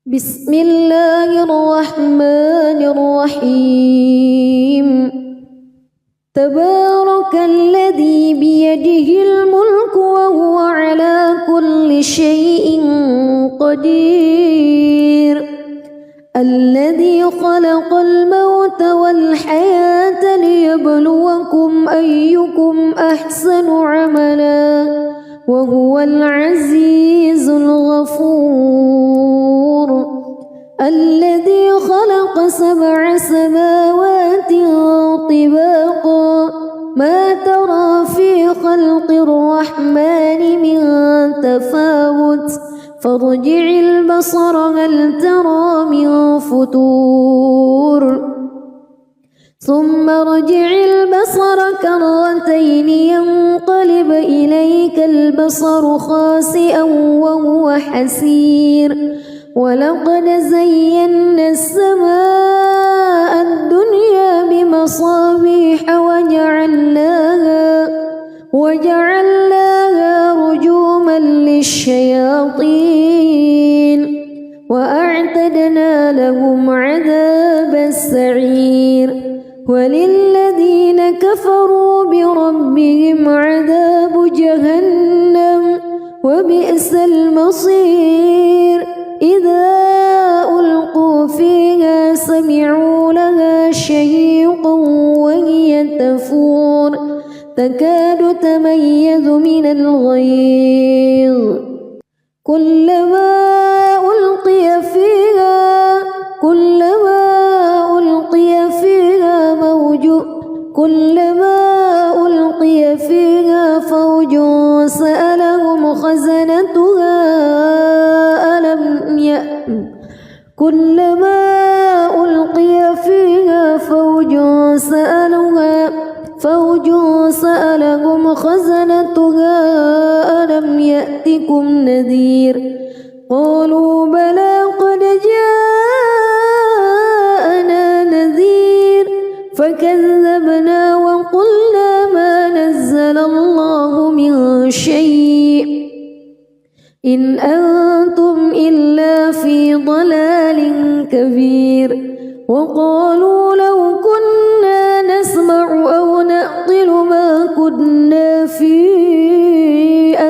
بسم الله الرحمن الرحيم تبارك الذي بيده الملك وهو على كل شيء قدير الذي خلق الموت والحياة ليبلوكم أيكم أحسن عملا وهو العزيز الغفور الذي خلق 7 سماوات طباقا ما ترى في خلق الرحمن من تفاوت فارجع البصر هل ترى من فتور ثم ارجع البصر كرتين ينقلب إليك البصر خاسئا وهو حسير ولقد زينا السماء الدنيا بمصابيح وجعلناها رجوما للشياطين وأعتدنا لهم عذاب السعير وللذين كفروا بربهم عذاب جهنم وبئس المصير إذا ألقوا فيها سمعوا لها شهيقا وهي تفور تكاد تميز من الغيظ كلما ألقي فيها فوج سألهم خزنتها ألم يأتكم نذير قالوا بلى قد جاءنا نذير فكذبنا وقلنا ما نزل الله من شيء إن أنتم إلا في ضلال كبير وقالوا لو كنا نسمع أو نعقل ما كنا في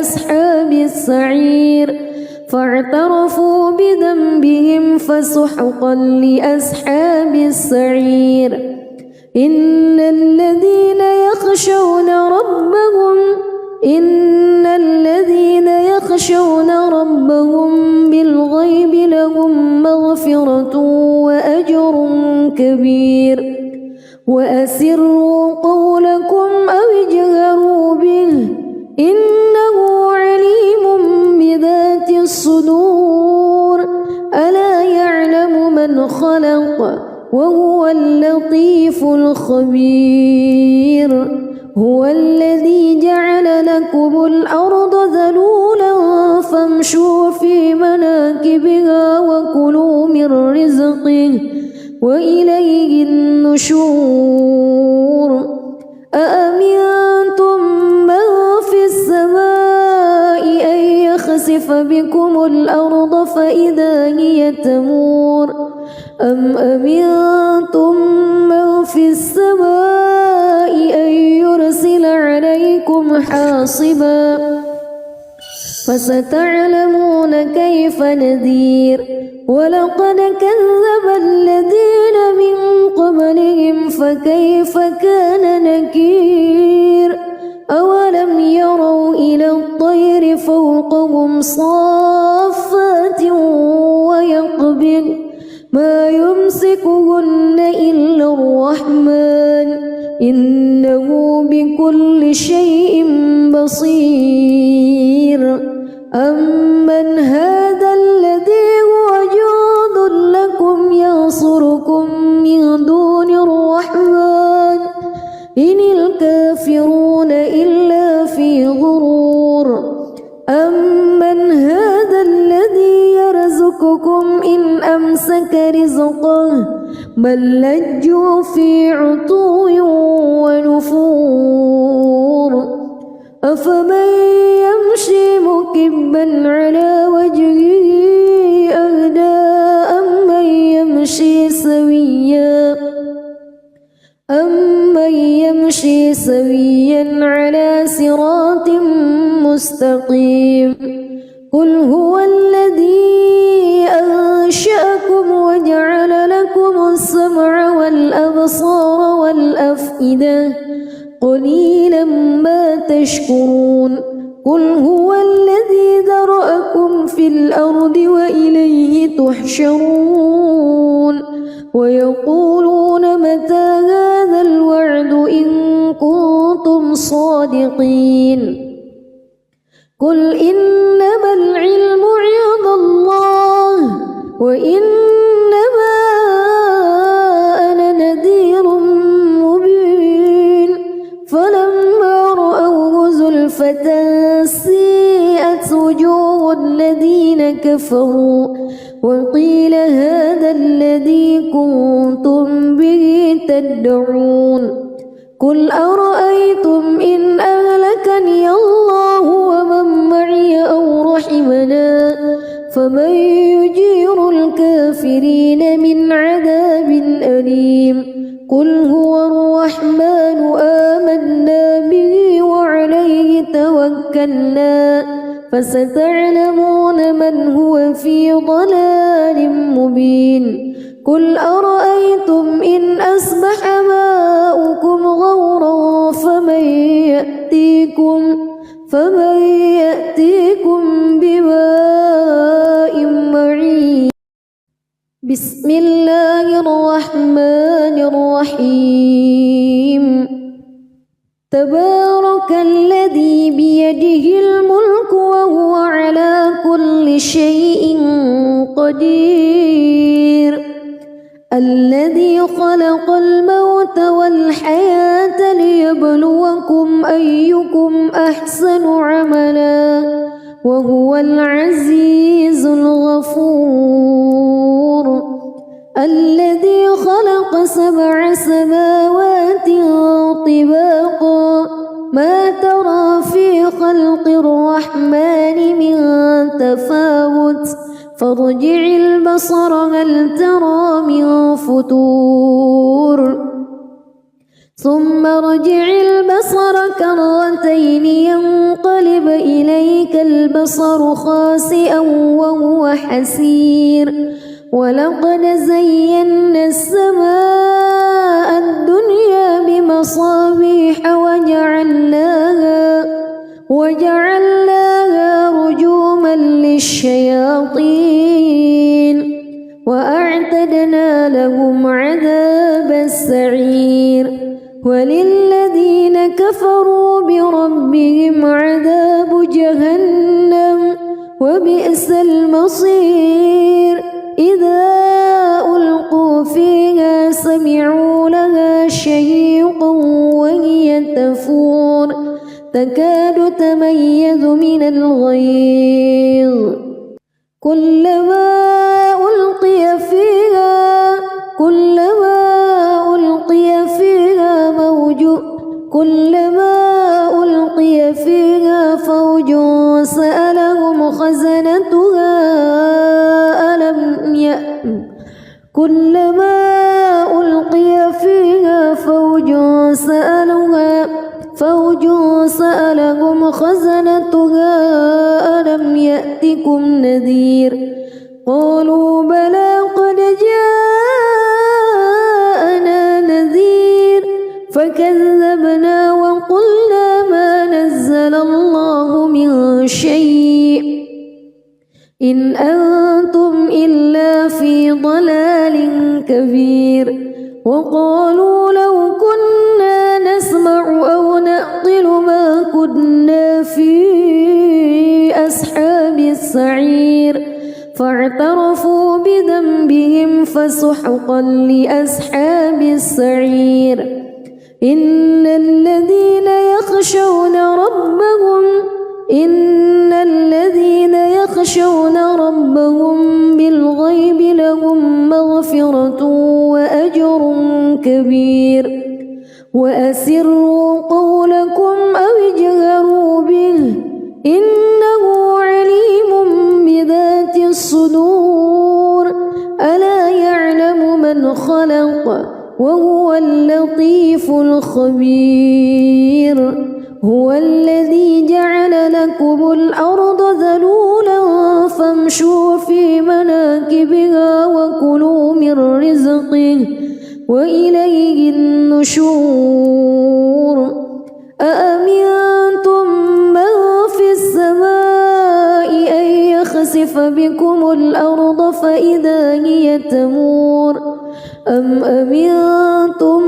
أصحاب السعير فاعترفوا بذنبهم فسحقا لأصحاب السعير إن الذين يخشون ربهم بالغيب لهم مغفرة وأجر كبير وأسروا قولكم أو اجهروا به إنه عليم بذات الصدور ألا يعلم من خلق وهو اللطيف الخبير هو الذي جعل لكم الأرض ذلولا فامشوا في مناكبها وكلوا من رزقه وإليه النشور أأمنتم من في السماء أن يخسف بكم الأرض فإذا هي تمور أم أمنتم من في السماء أن يرسل عليكم حاصبا فستعلمون كيف نذير ولقد كذب الذين من قبلهم فكيف كان نكير أولم يروا إلى الطير فوقهم صافات ويقبض ما يمسكهن إلا الرحمن إنه بكل شيء بصير أمن هذا الذي هو جند لكم ينصركم من دون الرحمن إن الكافرون إلا في غرور أمن هذا الذي يرزقكم إن أمسك رزقه بل لجوا في عتو ونفور أفمن يمشي مكبا على وجهه أهدى سويا على صراط مستقيم قل هو الذي أنشأكم وجعل لكم السمع والأبصار والأفئدة قليلا ما تشكرون قل هو الذي ذرأكم في الأرض وإليه تحشرون ويقولون متى هذا الوعد إن كنتم صادقين قل إنما العلم عند الله وإنما أنا نذير مبين فلما رأوه زلفة سيئت وجوه الذين كفروا وقيل هذا الذي كنتم به تدعون قل أرأيتم إن أهلكني الله ومن معي أو رحمنا فمن يجير الكافرين من عذاب أليم قل هو الرحمن آمنا به وعليه توكلنا فستعلمون من هو في ضلال مبين قل أرأيتم إن أصبح ماؤكم غورا فمن يأتيكم بماء معين بسم الله الرحمن الرحيم تبارك الذي بيده الملك وهو على كل شيء قدير الذي خلق الموت والحياة ليبلوكم أيكم أحسن عملا وهو العزيز الغفور الذي خلق 7 سماوات طباقا ما ترى في خلق الرحمن من تفاوت فارجع البصر هل ترى من فتور ثم ارجع البصر كرتين ينقلب إليك البصر خاسئا وهو حسير ولقد زينا السماء الدنيا بمصابيح وجعلناها رجوما للشياطين وأعتدنا لهم عذاب السعير وللذين كفروا بربهم عذاب جهنم وبئس المصير إذا ألقوا فيها سمعوا لها شهيقا وهي تفور تكاد تميز من الغيظ كلما ألقي فيها فوج سألهم خزنتها ألم يأتكم نذير قالوا بلى قد جاءنا نذير فكذبنا وقلنا ما نزل الله من شيء إن أنتم إلا في ضلال كبير وقالوا لو كنا نسمع أو نعقل ما كنا في أصحاب السعير فاعترفوا بذنبهم فسحقا لأصحاب السعير إن الذين يخشون ربهم بالغيب لهم مغفرة وأجر كبير وأسروا قولكم أو اجهروا به إنه عليم بذات الصدور ألا يعلم من خلق وهو اللطيف الخبير هو الذي جعل لكم الأرض ذلولا فامشوا في مناكبها وكلوا من رزقه وإليه النشور أأمنتم من في السماء أن يخسف بكم الأرض فإذا هي تمور أم أمنتم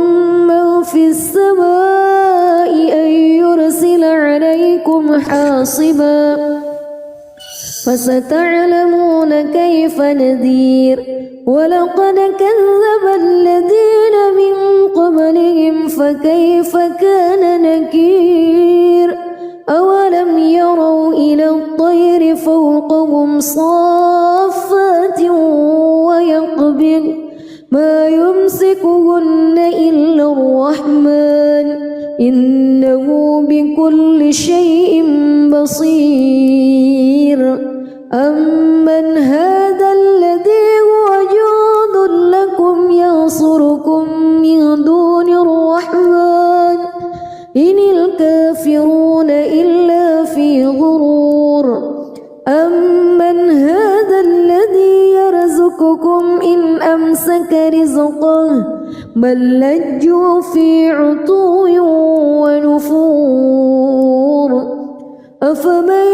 من في السماء أن يرسل عليكم حاصبا فستعلمون كيف نذير ولقد كذب الذين من قبلهم فكيف كان نكير أولم يروا إلى الطير فوقهم صافات ويقبض ما يمسكهن إلا الرحمن إنه بكل شيء بصير أمن هذا الذي هو جند لكم ينصركم من دون الرحمن إن الكافرون إلا في غرور أمن هذا الذي يرزقكم إن أمسك رزقه بل لجوا في عتو ونفور أفمن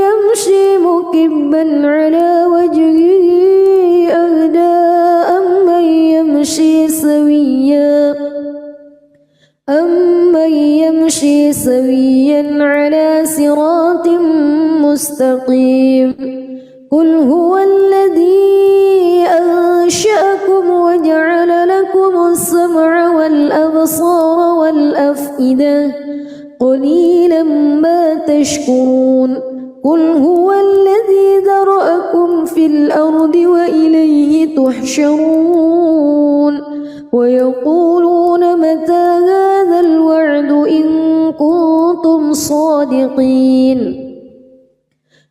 يمشي مكبا على وجهه أهدى أمن يمشي سويا على صراط مستقيم قل هو الذي أنشأكم وجعل لكم السمع والأبصار والأفئدة قليلا ما تشكرون قل هو الذي ذرأكم في الأرض وإليه تحشرون ويقولون متى هذا الوعد إن كنتم صادقين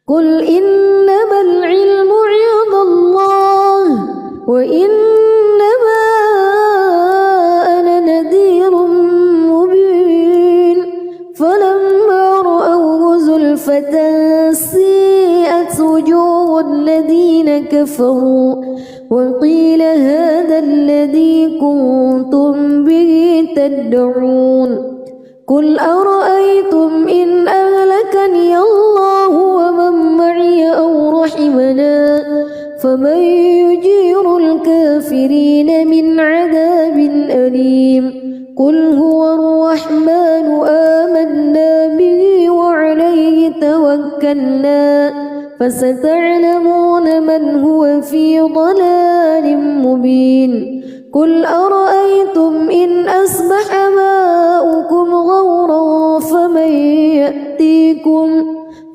قل إنما العلم عند الله وإنما أنا نذير مبين فلما رأوه زلفة سيئت وجوه الذين كفروا وقيل هذا الذي كنتم به تدعون قل أرأيتم إن أهلكني الله ومن معي أو رحمنا فمن يجير الكافرين من عذاب أليم قل هو الرحمن آمنا به وعليه توكلنا فستعلمون من هو في ضلال مبين قل أرأيتم إن أصبح ماؤكم غورا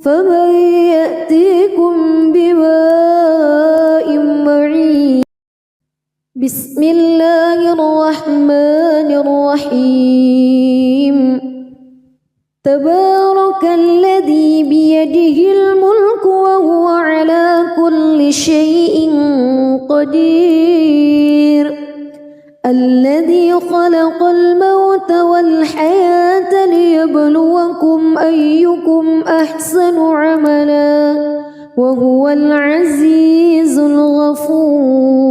فمن يأتيكم بماء معين بسم الله الرحمن الرحيم تبارك الذي بيده الملك وهو على كل شيء قدير الذي خلق الموت والحياة ليبلوكم أيكم أحسن عملا وهو العزيز الغفور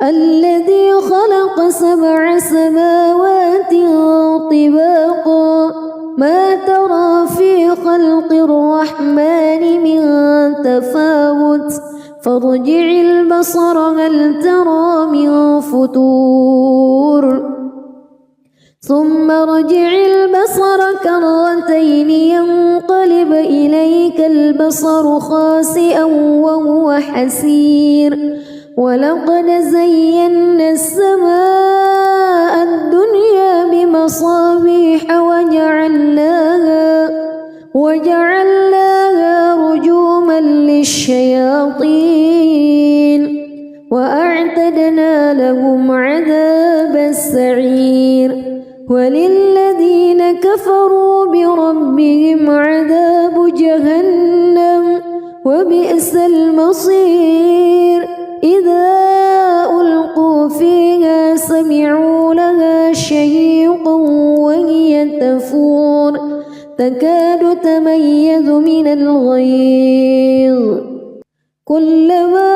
الذي خلق 7 سماوات طباقا ما ترى في خلق الرحمن من تفاوت فارجع البصر هل ترى من فتور ثم ارجع البصر كرتين ينقلب إليك البصر خاسئا وهو حسير ولقد زينا السماء الدنيا بمصابيح وجعلناها رجوما للشياطين وأعتدنا لهم عذاب السعير وللذين كفروا بربهم عذاب جهنم وبئس المصير إذا ألقوا فيها يتميز من الغيظ كلما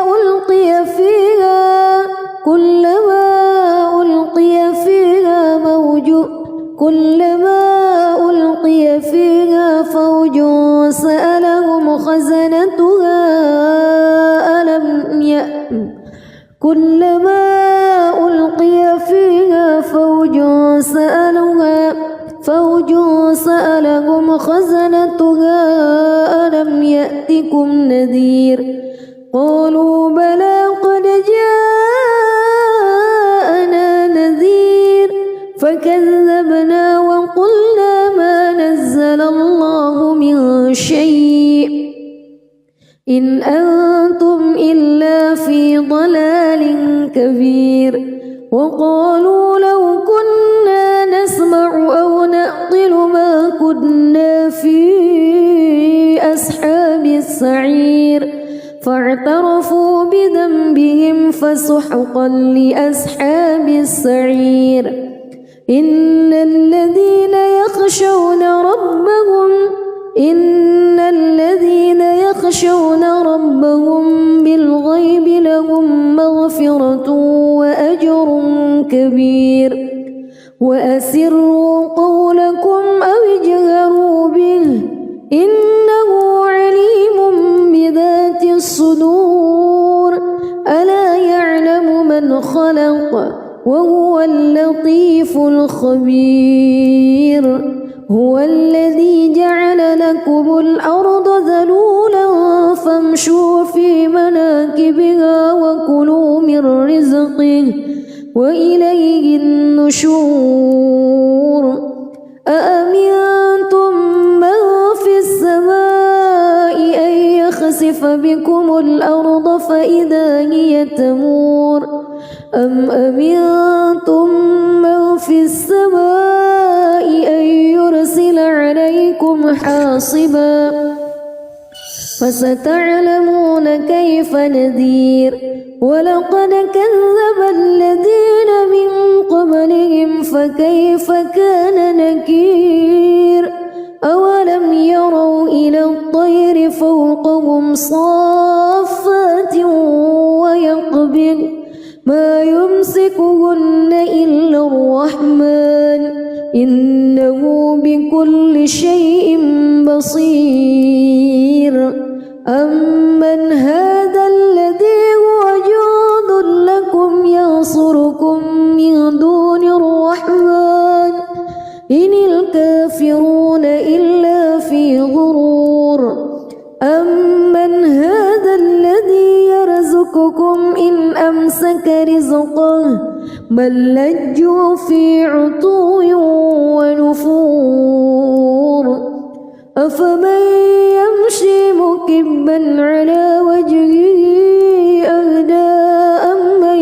ألقي فيها فوج سألهم خزنتها ألم يأتكم نذير قالوا بلى قد جاءنا نذير فكذبنا وقلنا ما نزل الله من شيء إن أنتم إلا في ضلال كبير وقالوا لو كنا نسمع أو نعقل ما كنا في أصحاب السعير فاعترفوا بذنبهم فسحقا لأصحاب السعير إن الذين يخشون ربهم بالغيب لهم مغفرة وأجر كبير وأسروا قولكم أو اجهروا به إنه عليم بذات الصدور ألا يعلم من خلق وهو اللطيف الخبير هو الذي جعل لكم الأرض ذلولا فامشوا في مناكبها وكلوا من رزقه وإليه النشور أأمنتم من في السماء أن يخسف بكم الأرض فإذا هي تمور أم أمنتم من في السماء أن يرسل عليكم حاصبا فستعلمون كيف نذير ولقد كذب الذين من قبلهم فكيف كان نكير أولم يروا إلى الطير فوقهم صافات ويقبض ما يمسكهن إلا الرحمن إنه بكل شيء بصير أمن هذا الذي هو جند لكم ينصركم من دون الرحمن إن الكافرون إلا في غرور أمن هذا الذي يرزقكم إن أمسك رزقه بل لجوا في عتو ونفور أفمن يمشي مكبا على وجهه أهدى أمن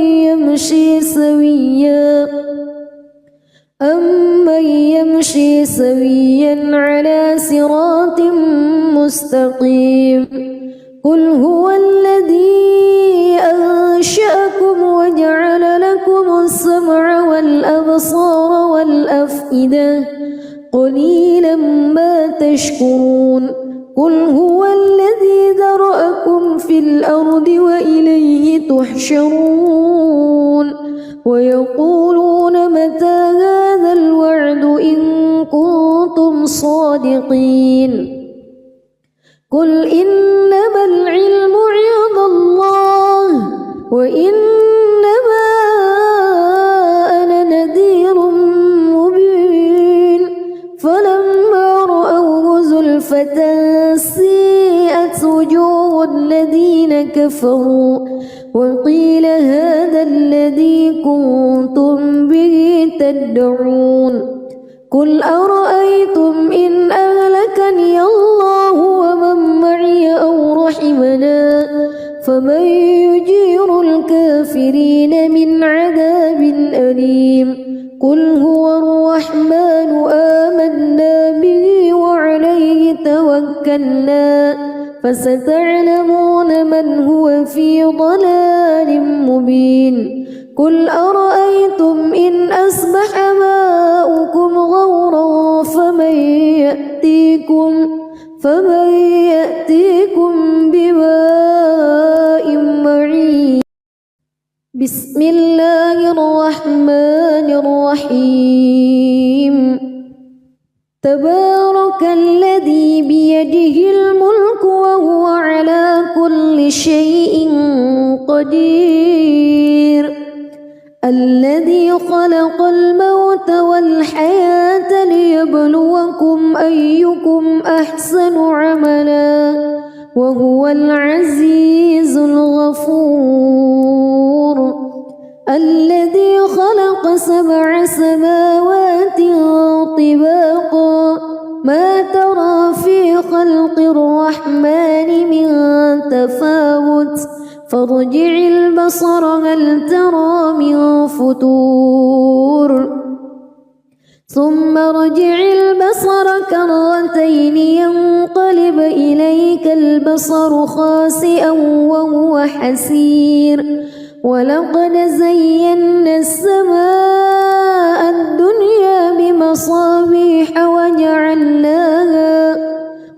يمشي سويا على صراط مستقيم قل هو الذي أنشأكم وجعل لكم السمع والأبصار والأفئدة قليلا ما تشكرون قل هو الذي ذرأكم في الأرض وإليه تحشرون ويقولون متى هذا الوعد إن كنتم صادقين قل إنما العلم عند الله وإنما أنا نذير مبين فلما رأوه زلفة سيئت وجوه الذين كفروا وقيل هذا الذي كنتم به تدعون قل أرأيتم إن أهلكني الله ومن معي أو رحمنا فمن يجير الكافرين من عذاب أليم قل هو الرحمن آمنا به وعليه توكلنا فستعلمون من هو في ضلال مبين قل أرأيتم إن أصبح ماؤكم غورا فمن يأتيكم بماء معين. بسم الله الرحمن الرحيم. تبارك الذي بيده الملك وهو على كل شيء قدير. الذي خلق الموت والحياة ليبلوكم أيكم أحسن عملا وهو العزيز الغفور. الذي خلق 7 سماوات طباقا ما ترى في خلق الرحمن من تفاوت فارجع البصر هل ترى من فتور ثم ارجع البصر كرتين ينقلب إليك البصر خاسئا وهو حسير. ولقد زينا السماء الدنيا بمصابيح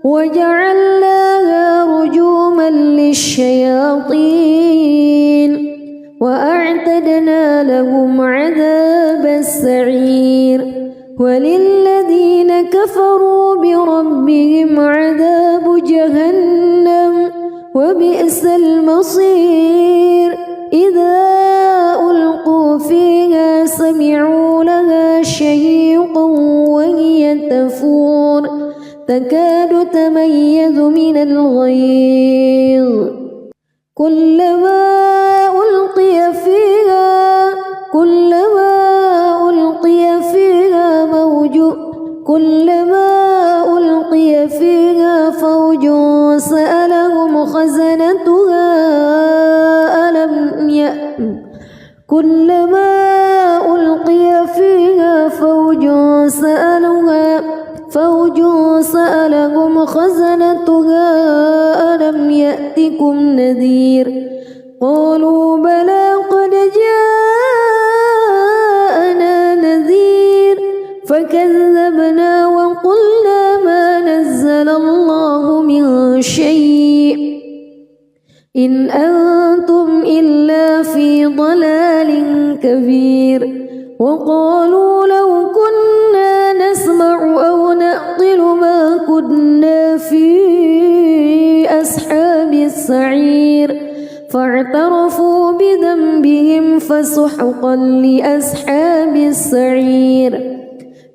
وجعلناها رجوما للشياطين وأعتدنا لهم عذاب السعير. وللذين كفروا بربهم عذاب جهنم وبئس المصير. إذا ألقوا فيها سمعوا لها شهيقا وهي تفور تكاد تميز من الغيظ كلما ألقي فيها فوج سألهم خزنتها ألم يأتكم نذير قالوا بلى قد جاءنا نذير فكذبنا وقلنا ما نزل الله من شيء إن أنتم إلا في ضلال كبير. وقالوا لو كنا نسمع أو نعقل ما كنا في أصحاب السعير فاعترفوا بذنبهم فسحقا لأصحاب السعير.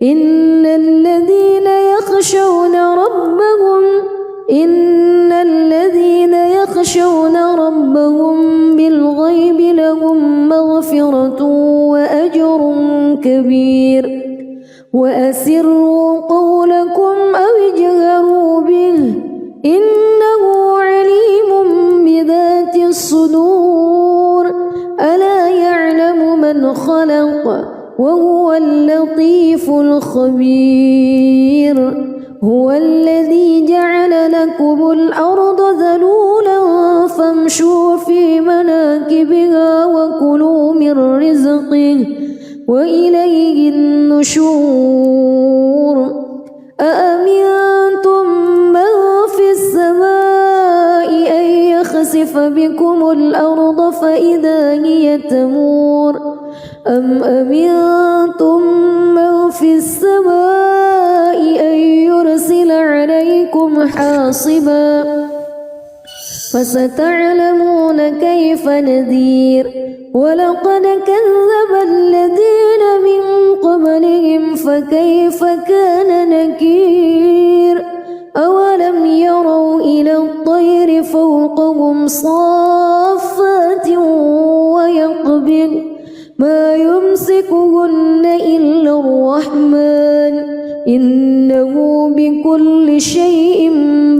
إن الذين يخشون ربهم بالغيب لهم مغفرة وأجر كبير. وأسروا قولكم أو اجهروا به إنه عليم بذات الصدور. ألا يعلم من خلق وهو اللطيف الخبير. هو الذي جعل لكم الأرض ذلولا فامشوا في مناكبها وكلوا من رزقه وإليه النشور. أأمنتم من في السماء أن يخسف بكم الأرض فإذا هي تمور أم أمنتم من في السماء أن يرسل عليكم حاصبا فستعلمون كيف نذير. ولقد كذب الذين من قبلهم فكيف كان نكير. أولم يروا إلى الطير فوقهم صافات ويقبض ما يمسكهن إلا الرحمن إنه بكل شيء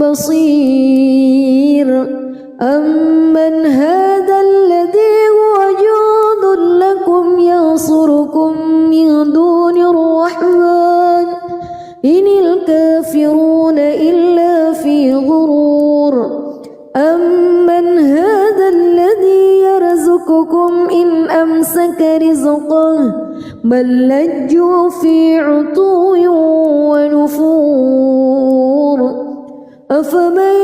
بصير. أمن هذا الذي هو جند لكم ينصركم من دون الرحمن إن الكافرون إلا في غرور. أمن هذا الذي يرزقكم إن أمسك رزقه بل لجوا في عتو ونفور أفمن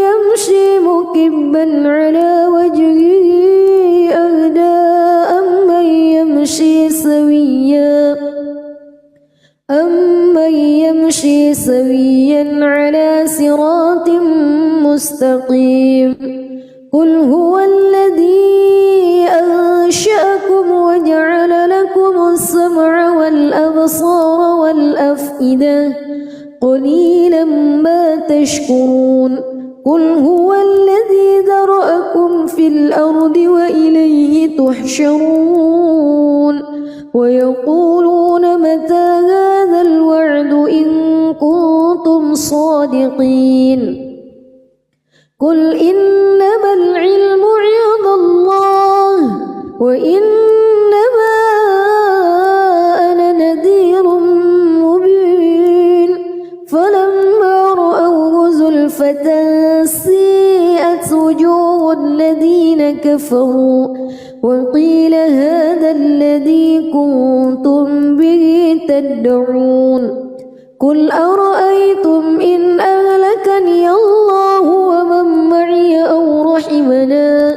يمشي مكبا على وجهه أهدى أمن يمشي سويا على صراط مستقيم قل هو الذي أنشأكم وجعل لكم السمع والأبصار والأفئدة قليلا ما تشكرون قل هو الذي ذرأكم في الأرض وإليه تحشرون ويقولون متى هذا الوعد إن كنتم صادقين قل إنما العلم عند الله وإنما أنا نذير مبين فلما رأوه زلفة سيئت وجوه الذين كفروا وقيل هذا الذي كنتم به تدعون قل أرأيتم إن أهلكني الله ومن معي أو رحمنا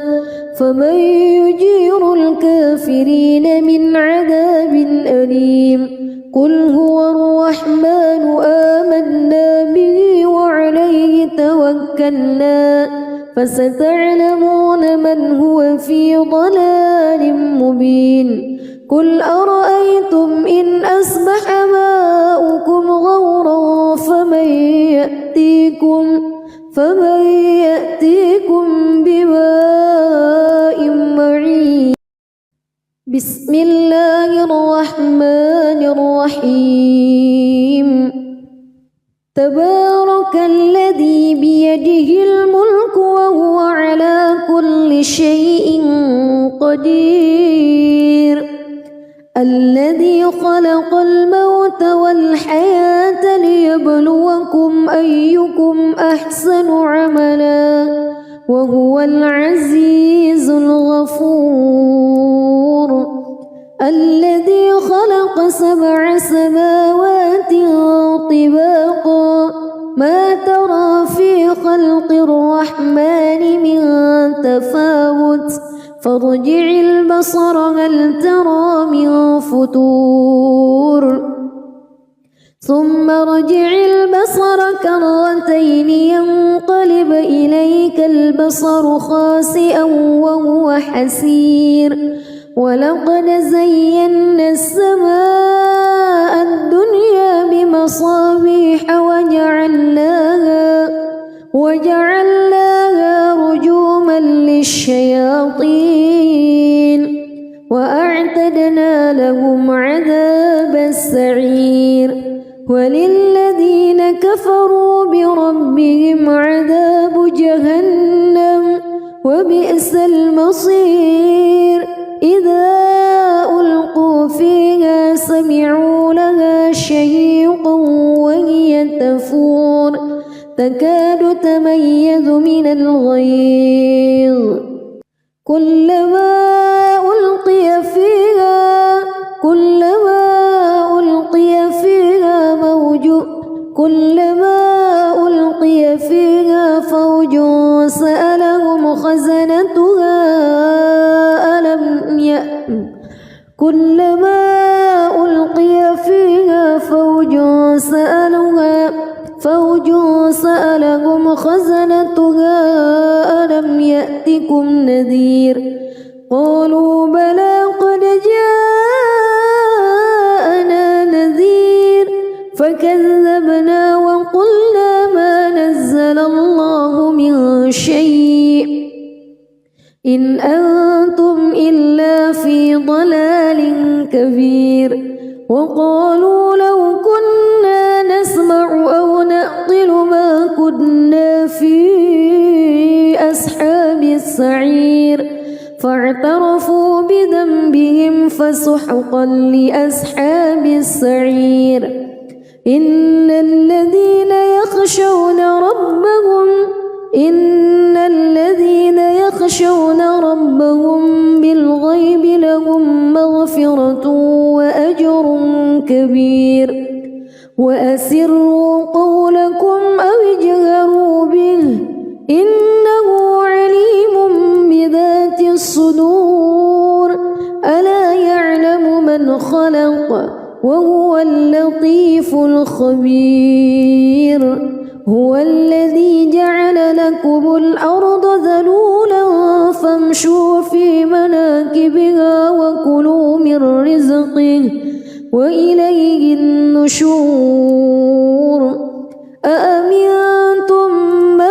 فمن يجير الكافرين من عذاب أليم قل هو الرحمن آمنا به وعليه توكلنا فستعلمون من هو في ضلال مبين قل أرأيتم إن أصبح ماؤكم غورا فمن يأتيكم بماء معين بسم الله الرحمن الرحيم تبارك الذي بيده الملك وهو على كل شيء قدير الذي خلق الموت والحياة ليبلوكم أيكم أحسن عملا وهو العزيز الغفور الذي خلق 7 سماوات طباقا ما ترى في خلق الرحمن من تفاوت فارجع البصر هل ترى من فتور ثم ارجع البصر كرتين ينقلب إليك البصر خاسئا وهو حسير ولقد زينا السماء الدنيا بمصابيح وجعلناها رجوما للشياطين وأعتدنا لهم عذاب السعير وللذين كفروا بربهم عذاب جهنم وبئس المصير إذا ألقوا فيها سمعوا لها شهيقا وهي تفور تكاد تميز من الغيظ كلما ألقي فيها فوج سألهم خزنتها ألم يأتكم نذير قالوا بلى قد جاءنا نذير فكذبنا وقلنا ما نزل الله من شيء إن أنتم إلا في ضلال كبير وقالوا لو كنا نسمع أو نعقل ما كنا في أصحاب السعير فاعترفوا بذنبهم فسحقا لأصحاب السعير إن الذين يخشون ربهم بالغيب لهم مغفرة وأجر كبير وأسروا قولكم أو اجهروا به إنه عليم بذات الصدور ألا يعلم من خلق وهو اللطيف الخبير هو الذي جعل لكم الأرض ذلولا فامشوا في مناكبها وكلوا من رزقه وإليه النشور أأمنتم من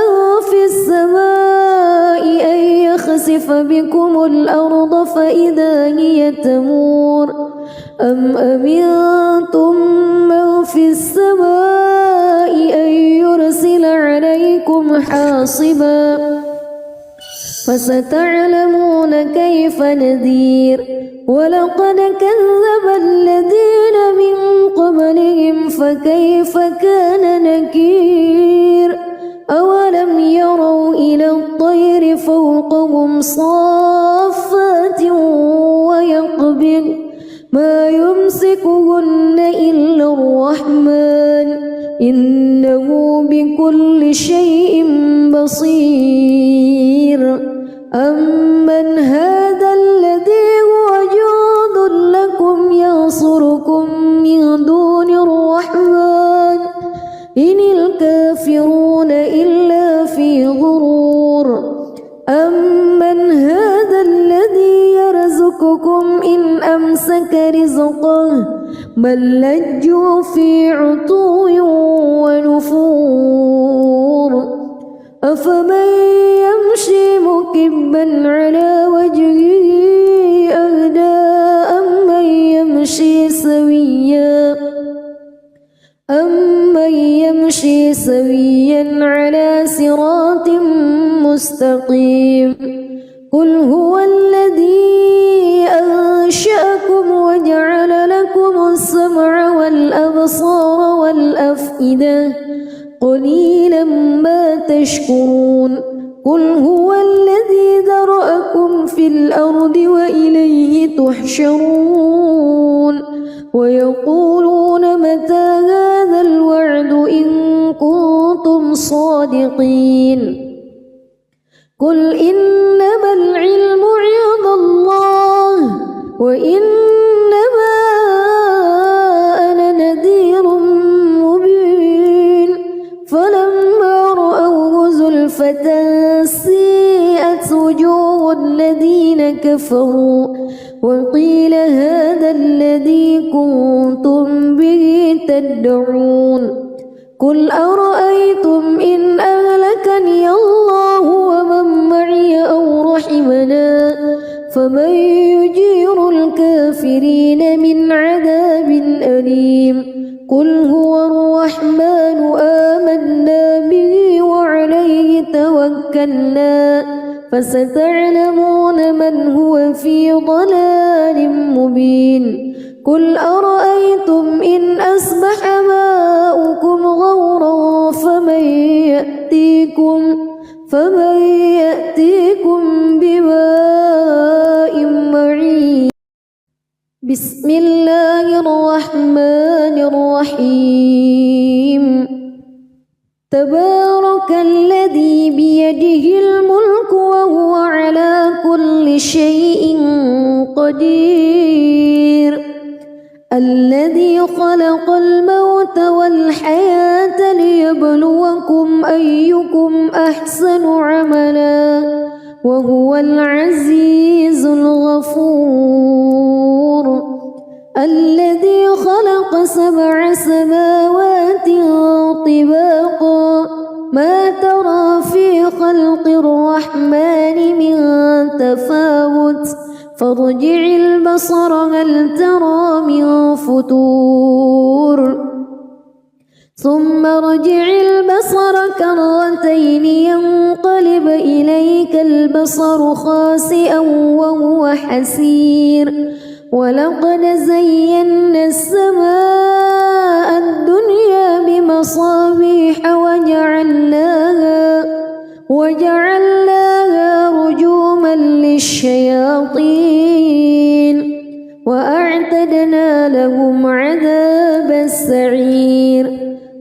في السماء أن يخسف بكم الأرض فإذا هي تمور أم أمنتم من في السماء أن يرسل عليكم حاصبا فستعلمون كيف نذير ولقد كذب الذين من قبلهم فكيف كان نكير أولم يروا إلى الطير فوقهم صافات ويقبض ما يمسكهن إلا الرحمن إنه بكل شيء بصير أمن هذا الذي هو جند لكم ينصركم من دون الرحمن إن الكافرون إلا في غرور أمن هذا الذي يرزقكم إن أمسك رزقه بل لجوا في عتو ونفور أفمن يمشي مكبا على وجهه أهدى أمن يمشي سويا على صراط مستقيم قل هو الذي أنشأكم وجعل لكم السمع والأبصار والأفئدة قليلا ما تشكرون قل هو الذي ذرأكم في الأرض وإليه تحشرون ويقولون متى هذا الوعد إن كنتم صادقين قل إنما العلم عند الله وإنما أنا نذير مبين فلما رأوه زلفة سيئت وجوه الذين كفروا وقيل هذا الذي كنتم به تدعون قل أرأيتم إن أهلكني الله ومن معي أو رحمنا فمن يجير الكافرين من عذاب أليم قل هو الرحمن آمنا به وعليه توكلنا فستعلمون من هو في ضلال مبين قل أرأيتم إن أصبح ماؤكم غورا فمن يأتيكم بماء معين بسم الله الرحمن الرحيم تبارك الذي بيده الملك وهو على كل شيء قدير الذي خلق الموت والحياة ليبلوكم أيكم أحسن عملا وهو العزيز الغفور الذي خلق 7 سماوات طباقا ما ترى في خلق الرحمن من تفاوت فارجع البصر هل ترى من فتور ثم ارجع البصر كرتين ينقلب إليك البصر خاسئا وهو حسير ولقد زينا السماء الدنيا بمصابيح وجعلناها رجوما للشياطين السعير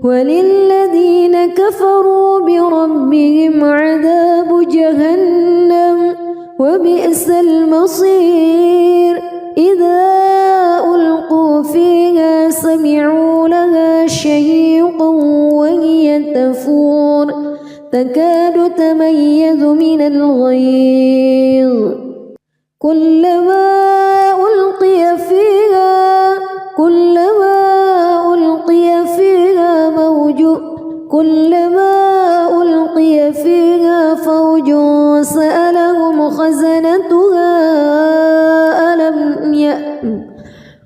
وللذين كفروا بربهم عذاب جهنم وبئس المصير إذا ألقوا فيها سمعوا لها شهيقا وهي تفور تكاد تميز من الغيظ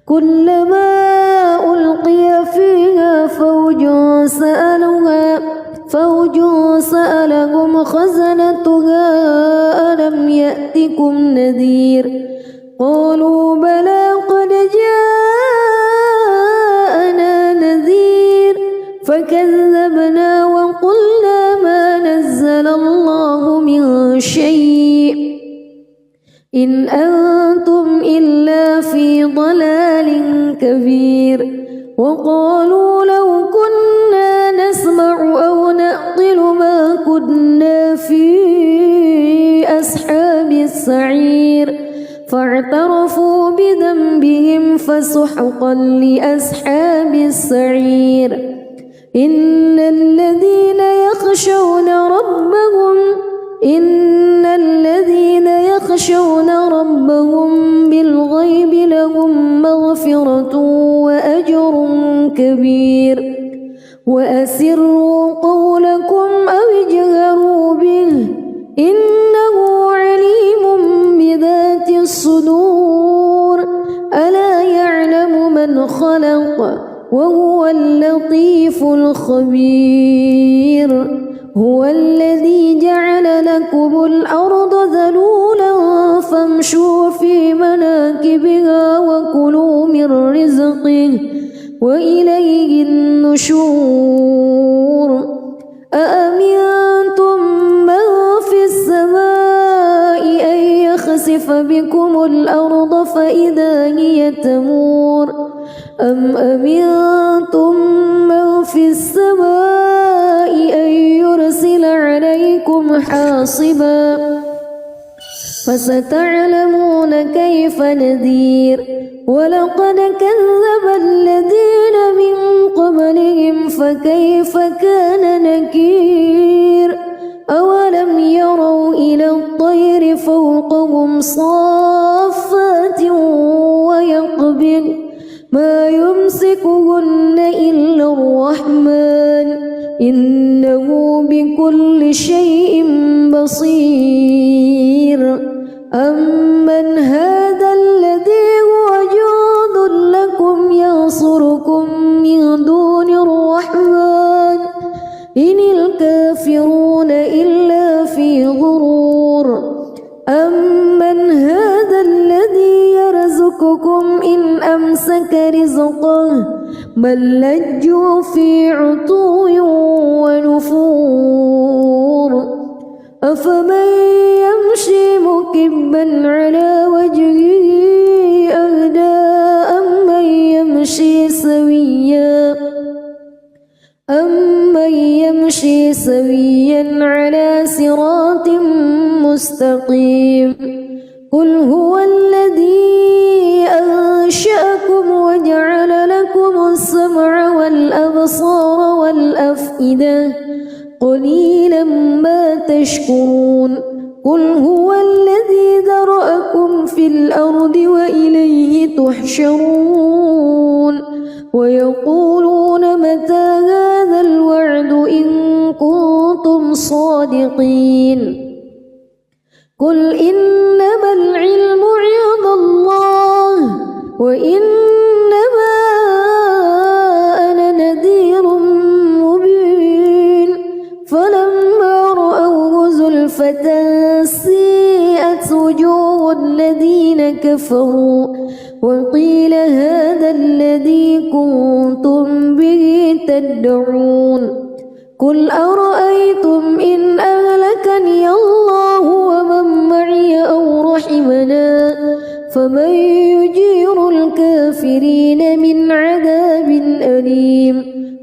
كلما ألقي فيها فوج سألهم خزنتها ألم يأتكم نذير قالوا بلى قد جاءنا نذير فكذبنا وقلنا ما نزل الله من شيء إن أنتم إلا في ضلال كبير وقالوا لو كنا نسمع أو نعقل ما كنا في أصحاب السعير فاعترفوا بذنبهم فسحقا لأصحاب السعير إن الذين يخشون ربهم بالغيب لهم مغفرة وأجر كبير وأسروا قولكم أو اجهروا به إنه عليم بذات الصدور ألا يعلم من خلق وهو اللطيف الخبير هو الذي جعل لكم الأرض ذلولا فامشوا في مناكبها وكلوا من رزقه وإليه النشور أأمنتم من في السماء أن يخسف بكم الأرض فإذا هي تمور أم أمنتم من في السماء أن يرسل عليكم حاصبا فستعلمون كيف نذير ولقد كذب الذين من قبلهم فكيف كان نكير أولم يروا إلى الطير فوقهم صافات ويقبض ما يمسكهن إلا الرحمن إنه بكل شيء بصير أمن هذا الذي هو جند لكم ينصركم من دون الرحمن إن الكافرون إلا في غرور أمن هذا الذي يرزقكم إن أمسك رزقه بل لجوا في عتو ونفور أفمن يمشي مكبا على وجهه أهدى أمن يمشي سويا على صراط مستقيم قل هو الذي أنشأكم وجعل لكم السمع والأبصار والأفئدة قليلا ما تشكرون قل هو الذي ذرأكم في الأرض وإليه تحشرون ويقولون متى هذا الوعد إن كنتم صادقين قل إنما العلم عند الله وإنما أنا نذير مبين فلما رأوه زلفة سيئت وجوه الذين كفروا وقيل هذا الذي كنتم به تدعون قل أرأيتم إن أهلكني الله ومن معي أو رحمنا فمن يجير الكافرين من عذاب أليم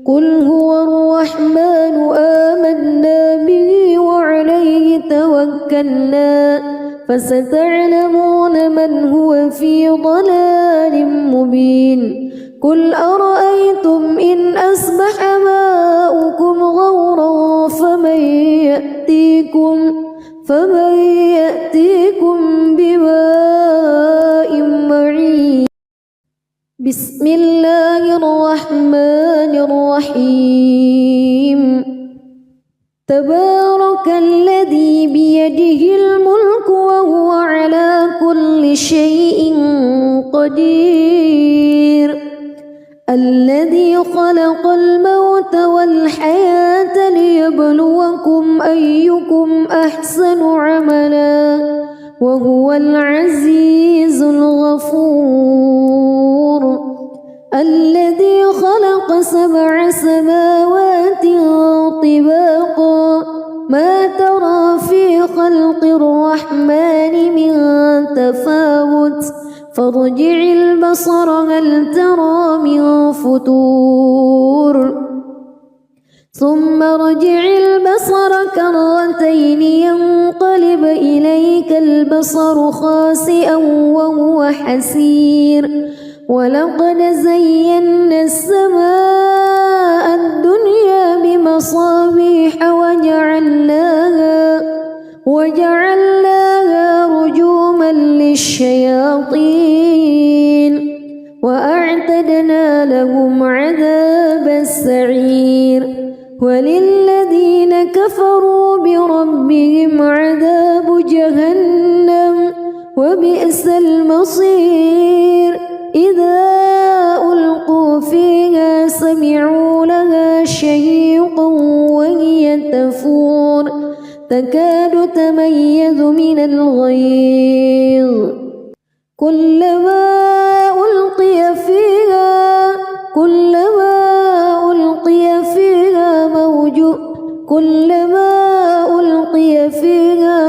قل هو الرحمن آمنا به وعليه توكلنا فستعلمون من هو في ضلال مبين قل أرأيتم إن أصبح ماؤكم غورا فمن يأتيكم بماء معين بسم الله الرحمن الرحيم تبارك الذي بيده الملك وهو على كل شيء قدير الذي خلق الموت والحياة ليبلوكم أيكم أحسن عملا وهو العزيز الغفور الذي خلق 7 سماوات طباقا ما ترى في خلق الرحمن من تفاوت فارجع البصر هل ترى من فتور ثم ارجع البصر كرتين ينقلب إليك البصر خاسئا وهو حسير ولقد زينا السماء الدنيا بمصابيح وجعلناها رجوما للشياطين وأعتدنا لهم عذاب السعير وللذين كفروا بربهم عذاب جهنم وبئس المصير إذا ألقوا فيها سمعوا لها شهيقا وهي تفور تكاد تميز من الغيظ كلما ألقي فيها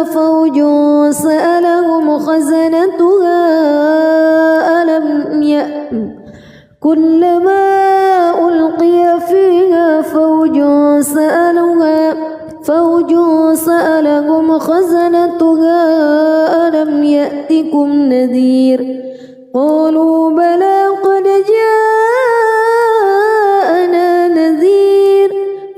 فوج سألهم خزنتها كلما ألقي فيها فوج سألهم خزنتها ألم يأتكم نذير قالوا بلى قد جاءنا نذير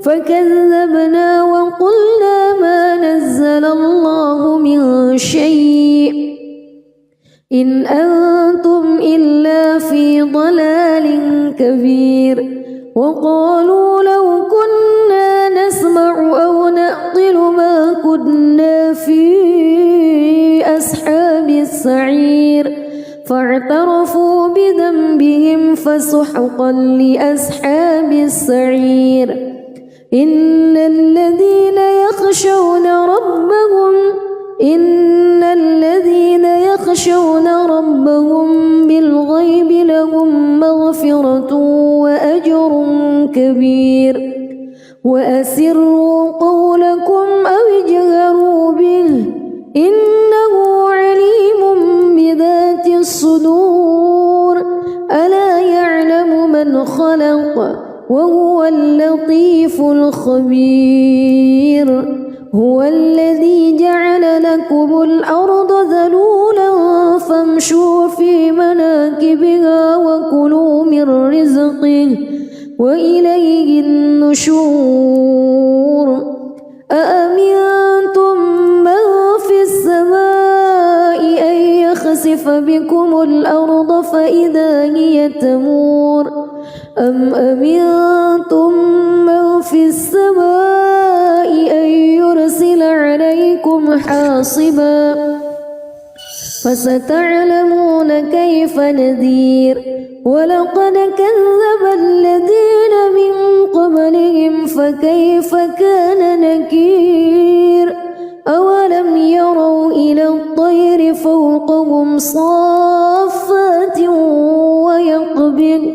فكذبنا وقلنا ما نزل الله من شيء إن أنتم إلا في ضلال كبير وقالوا لو كنا نسمع أو نعقل ما كنا في أصحاب السعير فاعترفوا بذنبهم فسحقا لأصحاب السعير إن الذين يخشون ربهم بالغيب لهم مغفرة وأجر كبير وأسروا قولكم أو اجهروا به إنه عليم بذات الصدور ألا يعلم من خلق وهو اللطيف الخبير هو الذي جعل لكم الأرض ذلولا فامشوا في مناكبها وكلوا من رزقه وإليه النشور أأمنتم من في السماء أن يخسف بكم الأرض فإذا هي تمور أم أمنتم من في السماء أن يرسل عليكم حاصبا فستعلمون كيف نذير ولقد كذب الذين من قبلهم فكيف كان نكير أولم يروا إلى الطير فوقهم صافات ويقبض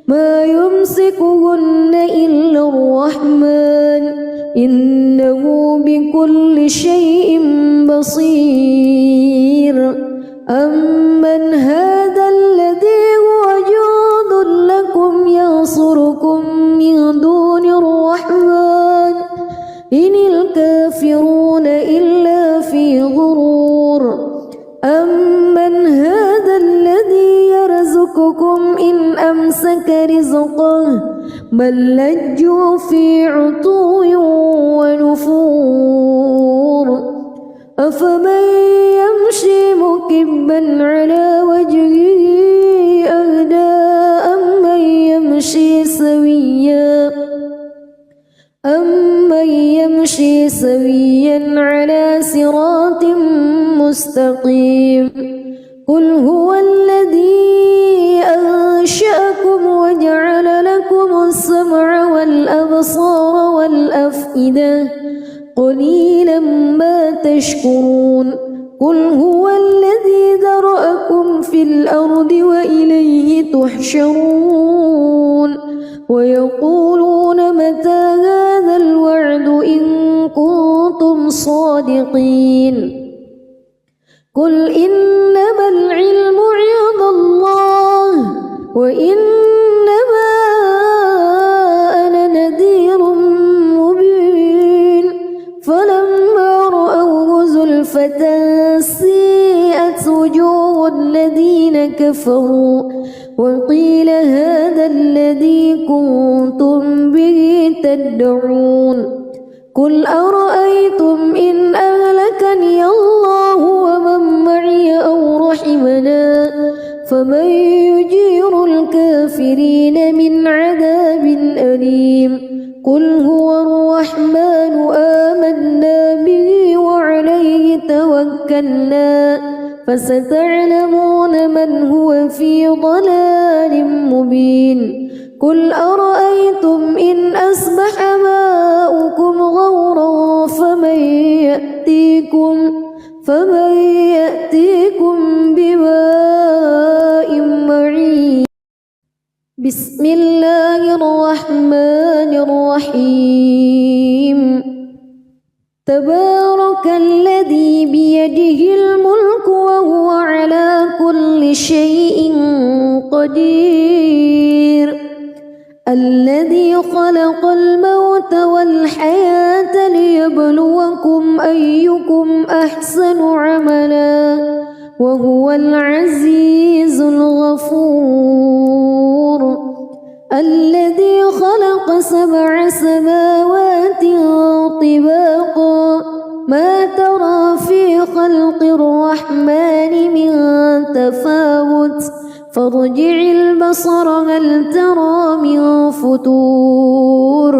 ما يمسكهن إلا الرحمن إنه بكل شيء بصير أمن هذا الذي هو جند لكم ينصركم من دون الرحمن إن الكافرون إلا في غرور أمن هذا الذي يرزقكم إن أمسك رزقه بل لجوا في عتو ونفور أفمن يمشي مكبا على وجهه أهدى أمن يمشي سويا على صراط مستقيم قل هو الذي أنشأكم وجعل لكم السمع والأبصار والأفئدة قليلا ما تشكرون قل هو الذي ذرأكم في الأرض وإليه تحشرون ويقولون متى هذا الوعد إن كنتم صادقين قل إنما العلم عند الله وإنما أنا نذير مبين فلما رأوه زلفة سيئت وجوه الذين كفروا وقيل هذا الذي كنتم به تدعون قل أرأيتم إن أهلكني الله ومن معي أو رحمنا فمن يجير الكافرين من عذاب أليم قل هو الرحمن آمنا به وعليه توكلنا فستعلمون من هو في ضلال مبين قل أرأيتم إن أصبح ماؤكم غورا فمن يأتيكم بماء معين بسم الله الرحمن الرحيم تبارك الذي بيده الملك وهو على كل شيء قدير الذي خلق الموت والحياة ليبلوكم أيكم أحسن عملا وهو العزيز الغفور الذي خلق 7 سماوات طباقا ما ترى في خلق الرحمن من تفاوت فارجع البصر هل ترى من فتور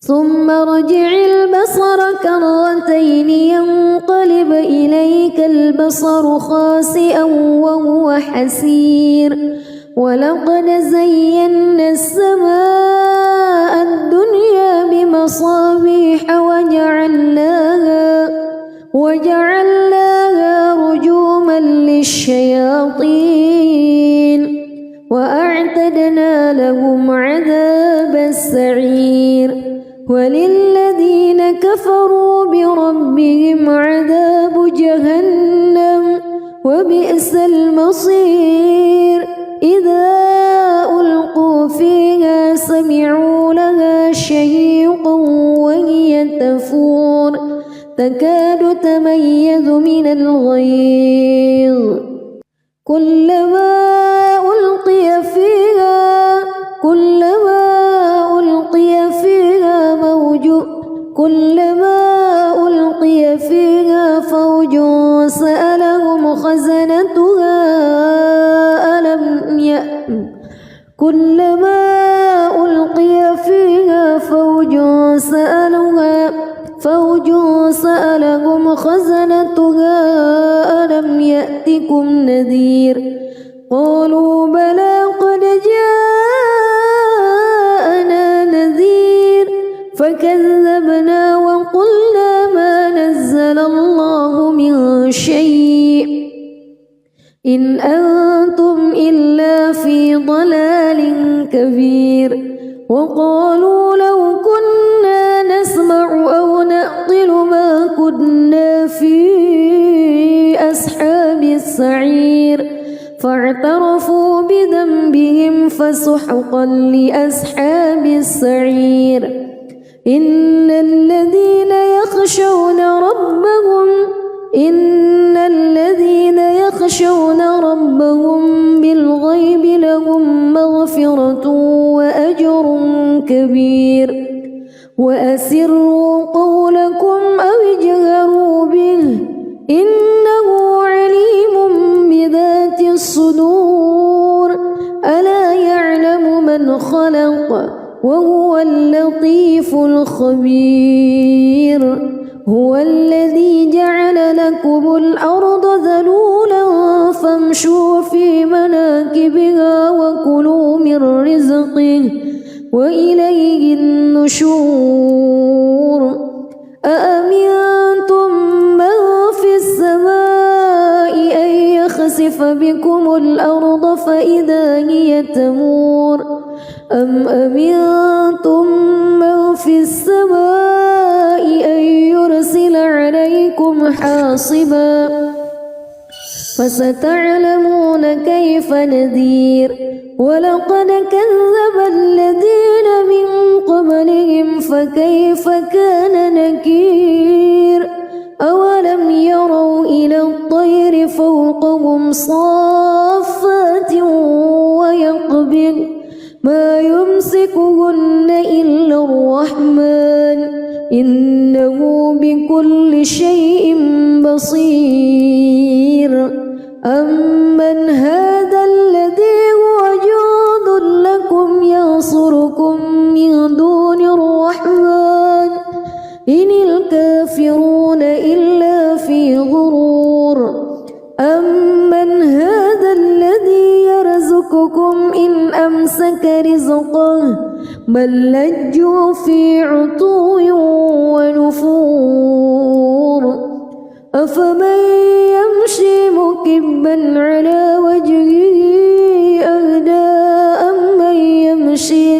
ثم ارجع البصر كرتين ينقلب إليك البصر خاسئا وهو حسير ولقد زينا السماء الدنيا بمصابيح وجعلناها رجوما للشياطين وأعتدنا لهم عذاب السعير وللذين كفروا بربهم عذاب جهنم وبئس المصير إذا ألقوا فيها سمعوا لها شهيقا وهي تفور تكاد تميز من الغيظ كلما ألقي فيها فوج سألهم خزنتها ألم يأتكم نذير قالوا بلى قد جاءنا نذير فكذبنا وقلنا ما نزل الله من شيء إن أنتم إلا في ضلال كبير وقالوا لو كنا نسمع أو نعقل ما كنا في أصحاب أصحاب السعير فاعترفوا بذنبهم فسحقا لأصحاب السعير إن الذين يخشون ربهم بالغيب لهم مغفرة وأجر كبير وأسروا قولكم أو اجهروا به إنه عليم بذات الصدور ألا يعلم من خلق وهو اللطيف الخبير هو الذي جعل لكم الأرض ذلولا فامشوا في مناكبها وكلوا من رزقه وإليه النشور أأمنتم من في السماء أن يخسف بكم الأرض فإذا هي تمور أم أمنتم من في السماء أن يرسل عليكم حاصبا فستعلمون كيف نذير ولقد كذب الذين من قبلهم فكيف كان نكير أولم يروا إلى الطير فوقهم صافات ويقبض ما يمسكهن إلا الرحمن إنه بكل شيء بصير أمن هذا الذي هو جند لكم ينصركم من دون الرحمن إن الكافرون إلا في غرور أمن هذا الذي يرزقكم إن أمسك رزقه بل لجوا في عتو ونفور أفمن يمشي مكبا على وجهه أهدى أمن يمشي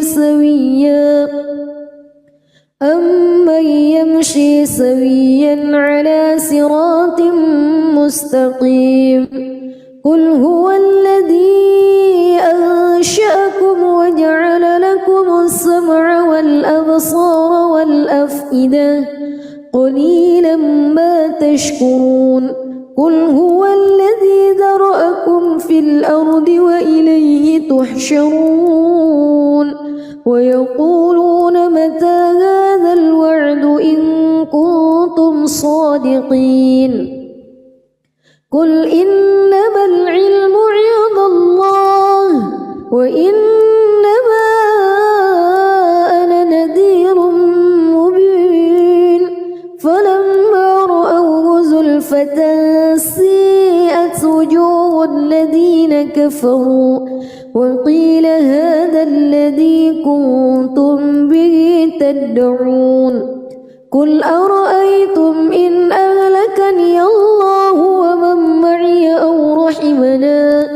سويا على صراط مستقيم قل هو الذي أنشأكم وجعل لكم السمع والأبصار والأفئدة قليلا ما تشكرون قل هو الذي ذرأكم في الأرض وإليه تحشرون ويقولون متى هذا الوعد إن كنتم صادقين قل إنما العلم عند الله وإنما أنا نذير مبين فلما رأوه زلفة سيئت وجوه الذين كفروا وقيل هذا الذي كنتم به تدعون قل أرأيتم إن أهلكني الله ومن معي أو رحمنا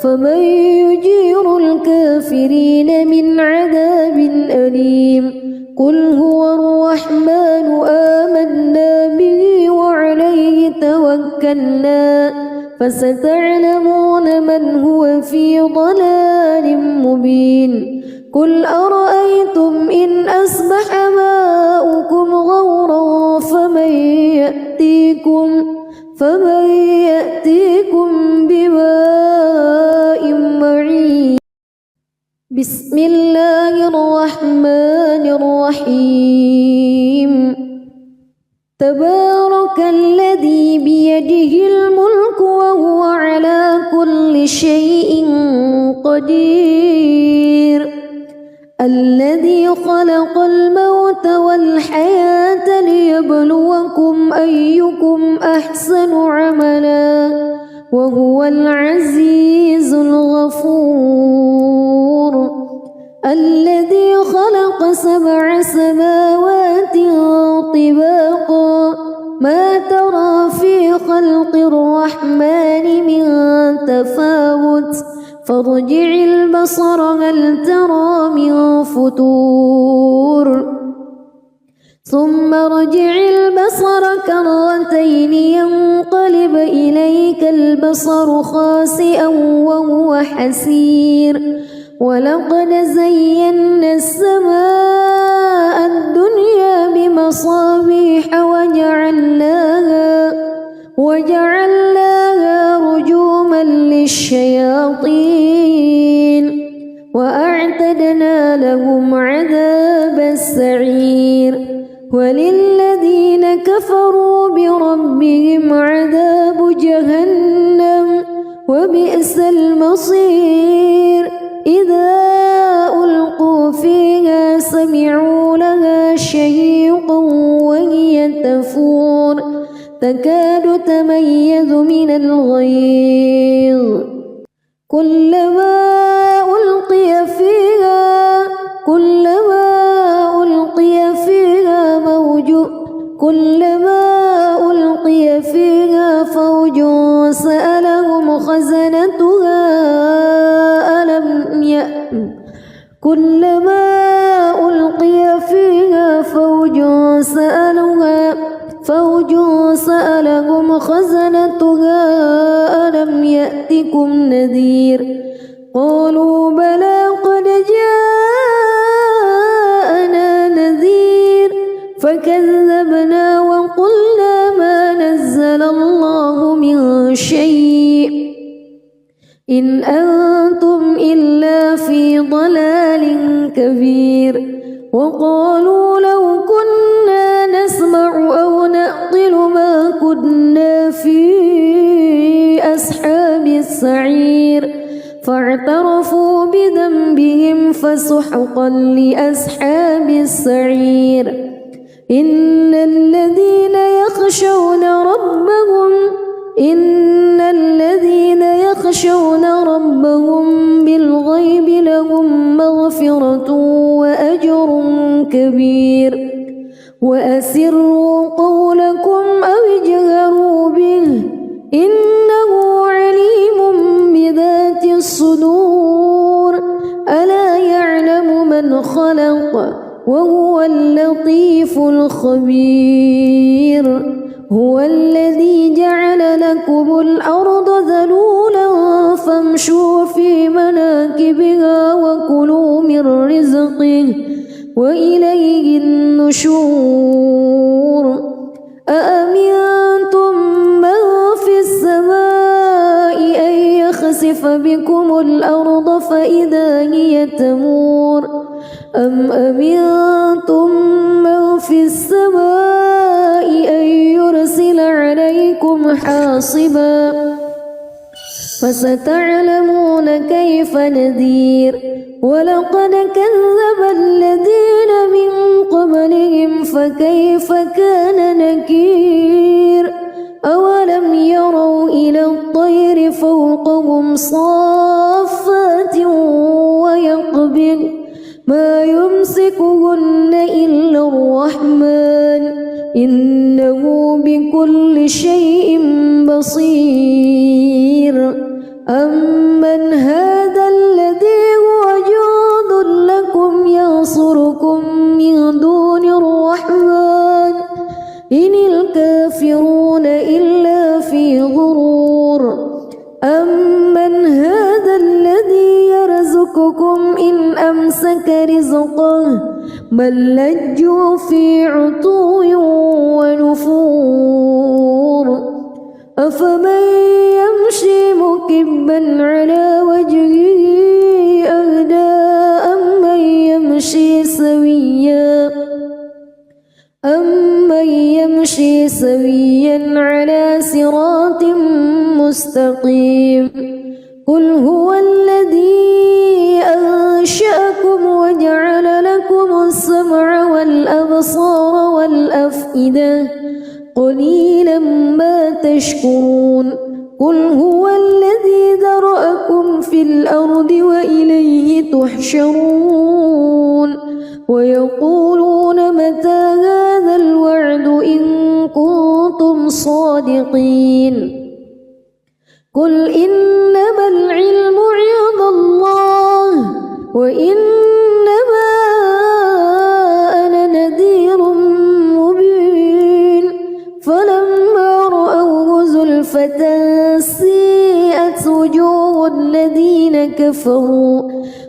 فمن يجير الكافرين من عذاب أليم قل هو الرحمن آمنا به وعليه توكلنا فستعلمون من هو في ضلال مبين قل أرأيتم إن أصبح ماؤكم غورا فمن يأتيكم بماء معين بسم الله الرحمن الرحيم تبارك الذي بيده الملك وهو على كل شيء قدير الذي خلق الموت والحياة ليبلوكم أيكم أحسن عملا وهو العزيز الغفور الذي خلق 7 سماوات طباقا ما ترى في خلق الرحمن من تفاوت فارجع البصر هل ترى من فطور ثم ارجع البصر كرتين ينقلب إليك البصر خاسئا وهو حسير ولقد زينا السماء الدنيا بمصابيح وجعلناها رجوما للشياطين وأعتدنا لهم عذاب السعير وللذين كفروا بربهم عذاب جهنم وبئس المصير إذا ألقوا فيها سمعوا لها شهيقا وهي تفور تكاد تميز من الغيظ كلما ألقي فيها فوج سألهم خزنتها ألم يأتكم نذير قالوا بلى قد جاءنا نذير فكذبنا وقلنا ما نزل الله من شيء إن أنتم إلا في ضلال كبير وقالوا لو كنا نسمع أو نعقل ما كنا في أصحاب السعير فاعترفوا بذنبهم فسحقا لأصحاب السعير إن الذين يخشون ربهم بالغيب لهم مغفرة وأجر كبير وأسروا قولكم أو اجهروا به إنه عليم بذات الصدور ألا يعلم من خلق وهو اللطيف الخبير هو الذي جعل لكم الأرض ذلولا فامشوا في مناكبها وكلوا من رزقه وإليه النشور أأمنتم من في السماء أن يخسف بكم الأرض فإذا هي تمور أم أمنتم من في السماء أن يرسل عليكم حاصبا فستعلمون كيف نذير ولقد كذب الذين من قبلهم فكيف كان نكير أولم يروا إلى الطير فوقهم صافات ويقبض ما يمسكهن إلا الرحمن إنه بكل شيء بصير أمن هذا الذي هو جند لكم ينصركم من دون الرحمن إن الكافرون إلا في غرور أمن هذا الذي يرزقكم إن أمسك رزقه بل لجوا في عتو ونفور أفمن يمشي مكبا على وجهه أهدى أمن يمشي سويا على صراط مستقيم قل هو الذي أنشأكم وجعل لكم السمع والأبصار والأفئدة قليلا ما تشكرون قل هو الذي ذرأكم في الأرض وإليه تحشرون ويقولون متى هذا الوعد إن كنتم صادقين قل إنما العلم عند الله وإنما أنا نذير كفروا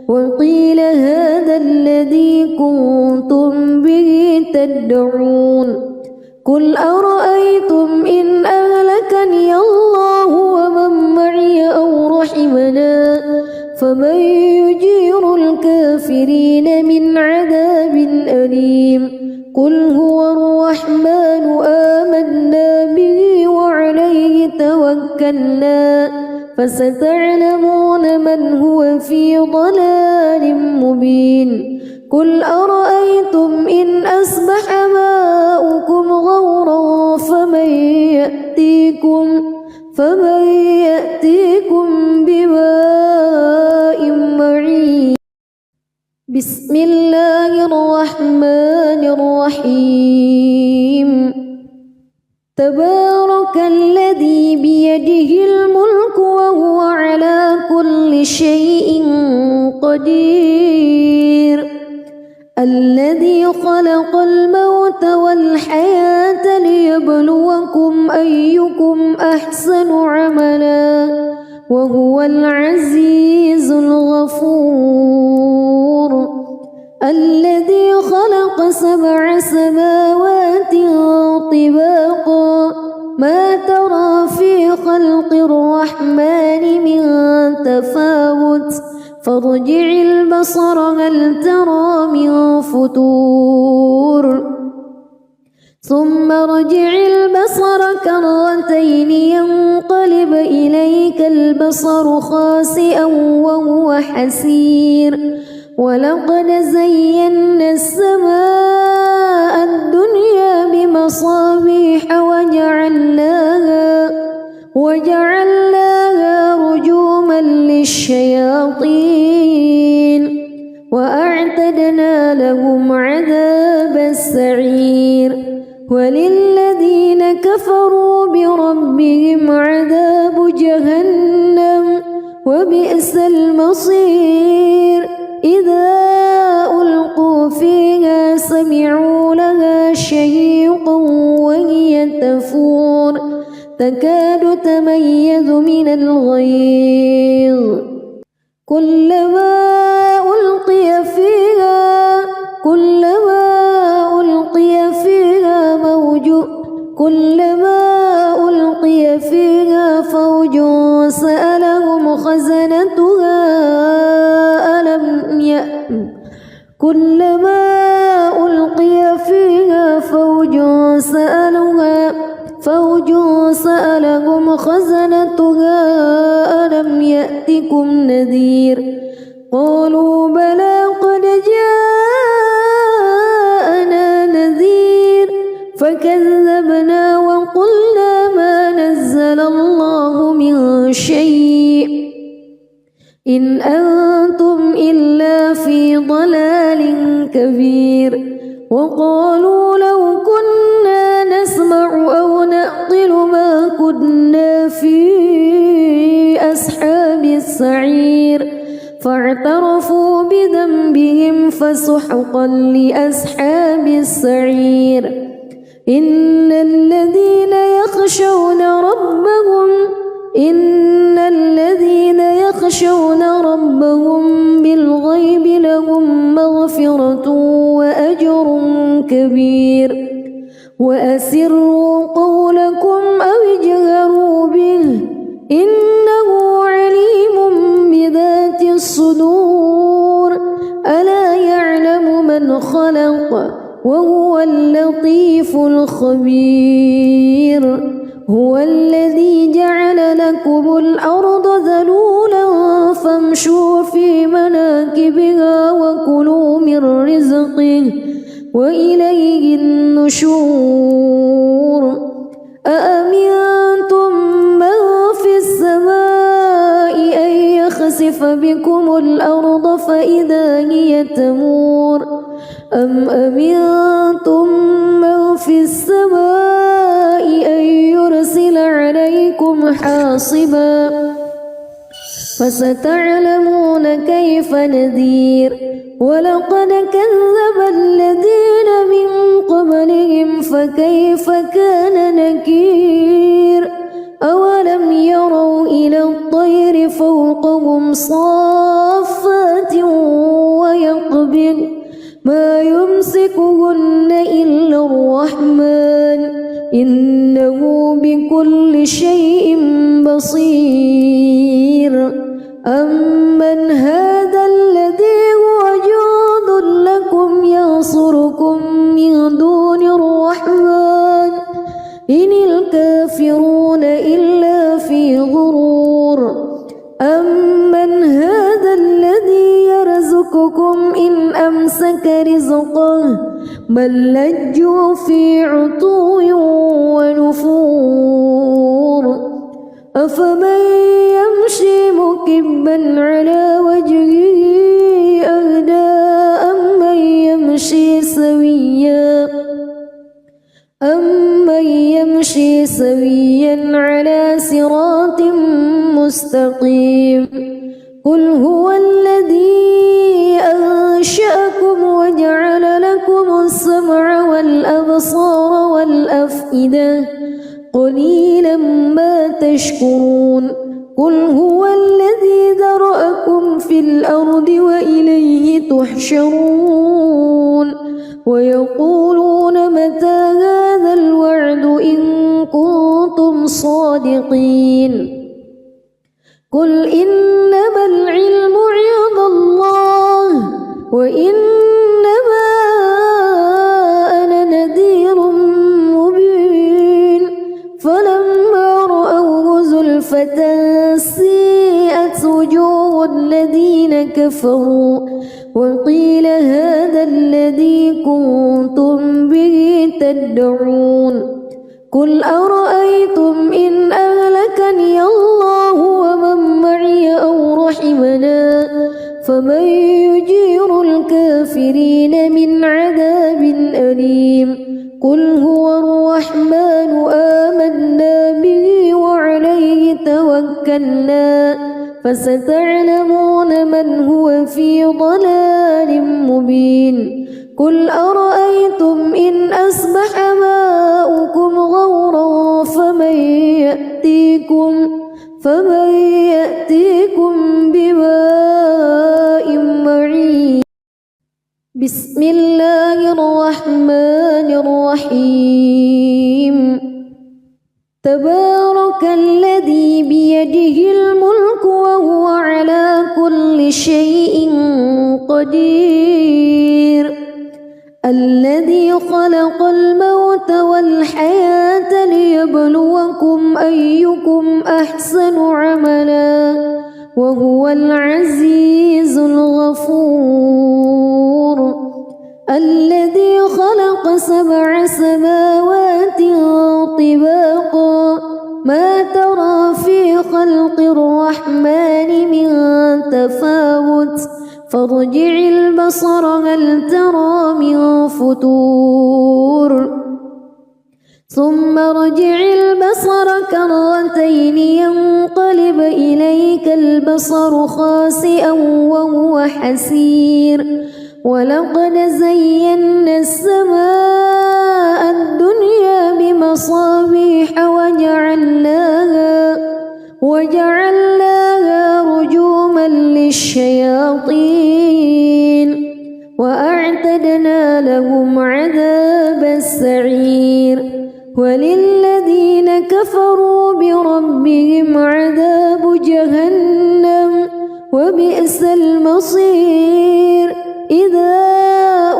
وقيل هذا الذي كنتم به تدعون قل أرأيتم إن أهلكني الله ومن معي أو رحمنا فمن يجير الكافرين من عذاب أليم قل هو الرحمن آمنا به وعليه توكلنا فستعلمون من هو في ضلال مبين قل أرأيتم إن أصبح ماؤكم غورا فمن يأتيكم بماء معين بسم الله الرحمن الرحيم تبارك الذي بيده الملك وهو على كل شيء قدير الذي خلق الموت والحياة ليبلوكم أيكم أحسن عملا وهو العزيز الغفور الذي خلق 7 سماوات طباقا ما ترى في خلق الرحمن من تفاوت فارجع البصر هل ترى من فتور ثم ارجع البصر كرتين ينقلب إليك البصر خاسئا وهو حسير ولقد زينا السماء الدنيا بمصابيح وجعلناها رجوما للشياطين وأعتدنا لهم عذاب السعير وللذين كفروا بربهم عذاب جهنم وبئس المصير إذا ألقوا فيها سمعوا لها شهيقا وهي تفور تكاد تميز من الغيظ كلما ألقي فيها فوج سألهم خزنتها كلما ألقي فيها فوج سألهم خزنتها ألم يأتكم نذير قالوا بلى قد جاءنا نذير فكذبنا وقلنا ما نزل الله من شيء إن أنتم إلا في ضلال كبير وقالوا لو كنا نسمع أو نعقل ما كنا في أصحاب السعير فاعترفوا بذنبهم فسحقا لأصحاب السعير إن الذين يخشون ربهم بالغيب لهم مغفرة وأجر كبير وأسروا قولكم أو اجهروا به إنه عليم بذات الصدور ألا يعلم من خلق وهو اللطيف الخبير هو الذي جعل لكم الأرض ذلولا فامشوا في مناكبها وكلوا من رزقه وإليه النشور أأمنتم من في السماء أن يخسف بكم الأرض فإذا هي تمور أم أمنتم من في السماء أن يرسل عليكم حاصبا فستعلمون كيف نذير ولقد كذب الذين من قبلهم فكيف كان نكير أولم يروا إلى الطير فوقهم يمسكهن إلا الرحمن إنه بكل شيء بصير أمن هذا الذي هو جند لكم ينصركم من دون الرحمن إن الكافرون إلا في غرور أمن هذا الذي يرزقكم إن أمسك رزقه بل لجوا في عتو ونفور أفمن يمشي مكبا على وجهه أهدى أمن يمشي سويا على صراط مستقيم قل هو الذي أنشأكم وجعل لكم السمع والأبصار والأفئدة قليلا ما تشكرون قل هو الذي ذرأكم في الأرض وإليه تحشرون ويقولون متى هذا الوعد إن كنتم صادقين قل إنما العلم عند الله وإنما أنا نذير مبين فلما رأوه زلفة سيئت وجوه الذين كفروا وقيل هذا الذي كنتم به تدعون قل أرأيتم إن أهلكني الله ومن معي أو رحمنا فمن يجير الكافرين من عذاب أليم قل هو الرحمن آمنا به وعليه توكلنا فستعلمون من هو في ضلال مبين قل أرأيتم إن أصبح ماؤكم غورا فمن يأتيكم بماء معين بسم الله الرحمن الرحيم تبارك الذي بيده الملك وهو على كل شيء قدير الذي خلق الموت والحياة ليبلوكم أيكم أحسن عملا وهو العزيز الغفور الذي خلق 7 سماوات طباقا ما ترى في خلق الرحمن من تفاوت فارجع البصر هل ترى من فتور ثم ارجع البصر كرتين ينقلب إليك البصر خاسئا وهو حسير ولقد زينا السماء الدنيا بمصابيح وجعلناها رجوما للشياطين وأعتدنا لهم عذاب السعير وللذين كفروا بربهم عذاب جهنم وبئس المصير إذا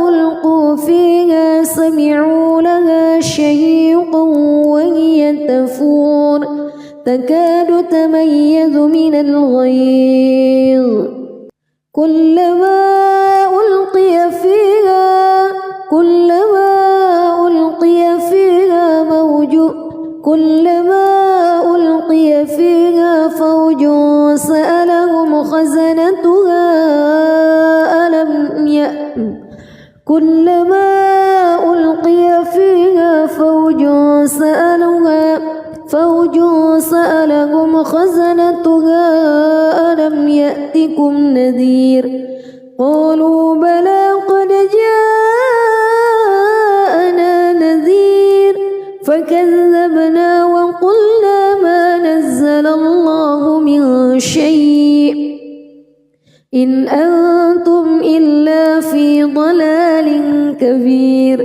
ألقوا فيها سمعوا لها شهيقا وهي تفور تكاد تميز من الغيظ كلما ألقي فيها فوج سألهم خزنتها ألم يأتكم نذير قالوا بلى قد جاءنا نذير فكذبنا وقلنا ما نزل الله من شيء إن أنتم إلا في ضلال كبير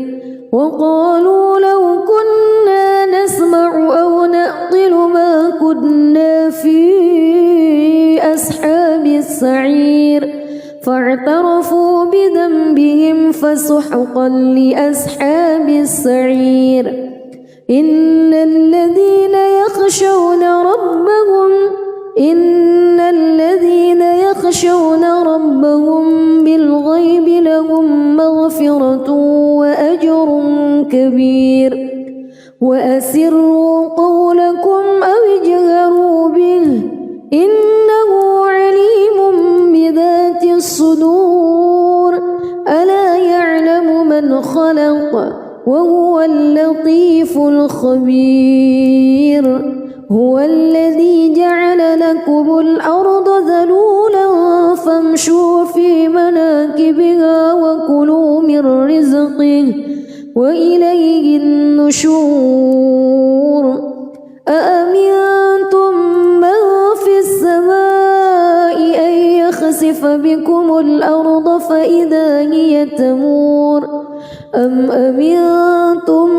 وقالوا لو كنا نسمع أو نعقل ما كنا في أصحاب السعير فاعترفوا بذنبهم فسحقا لأصحاب السعير إن الذين يخشون ربهم بالغيب لهم مغفرة وأجر كبير وأسروا قولكم أو اجهروا به إنه عليم بذات الصدور ألا يعلم من خلق وهو اللطيف الخبير هو الذي جعل لكم الأرض ذلولا فامشوا في مناكبها وكلوا من رزقه وإليه النشور أأمنتم من في السماء أن يخسف بكم الأرض فإذا هي تمور أم أمنتم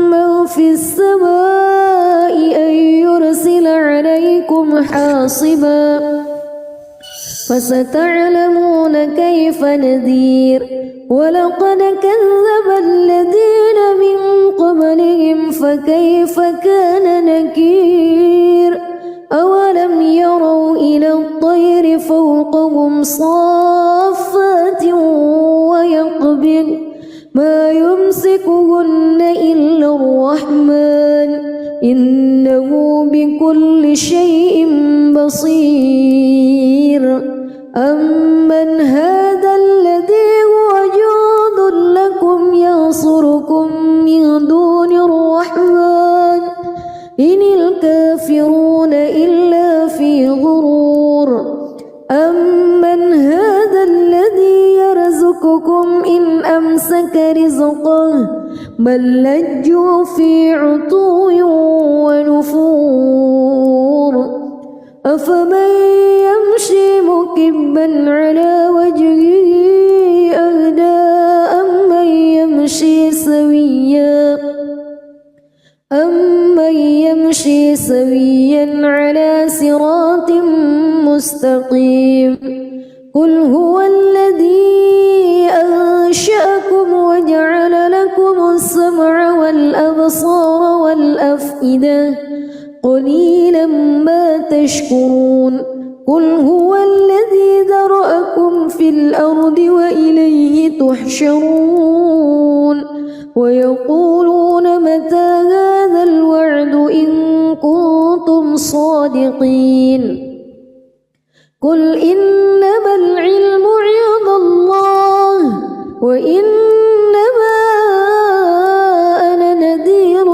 من في السماء أن يرسل عليكم حاصبا فستعلمون كيف نذير ولقد كذب الذين من قبلهم فكيف كان نكير أولم يروا إلى الطير فوقهم صافات ويقبض ما يمسكهن إلا الرحمن إنه بكل شيء بصير أمن هذا الذي هو جند لكم ينصركم من دون الرحمن إن الكافرون إلا في غرور أمن هذا الذي يرزقكم إن أمسك رزقه بل لجوا في عتو ونفور أفمن يمشي مكبا على وجهه أهدى أمن يمشي سويا على صراط مستقيم قل هو الذي أنشأكم وجعل لكم السمع والأبصار والأفئدة قليلا ما تشكرون قل هو الذي ذرأكم في الأرض وإليه تحشرون ويقولون متى هذا الوعد إن كنتم صادقين قل إنما العلم عند الله وإنما أنا نذير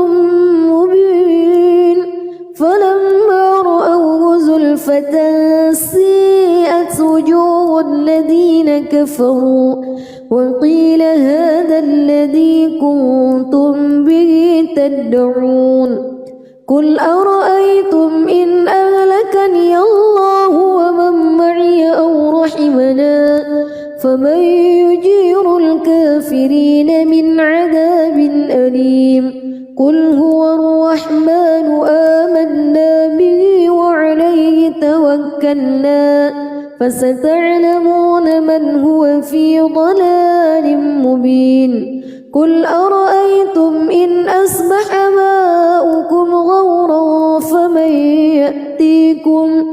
مبين فلما رأوه زلفة سيئت وجوه الذين كفروا وقيل هذا الذي كنتم به تدعون قل أرأيتم إن أهلكني الله ومن معي أو رحمنا فمن يجير الكافرين من عذاب أليم قل هو الرحمن آمنا به وعليه توكلنا فستعلمون من هو في ضلال مبين قل أرأيتم إن أصبح ماؤكم غورا فمن يأتيكم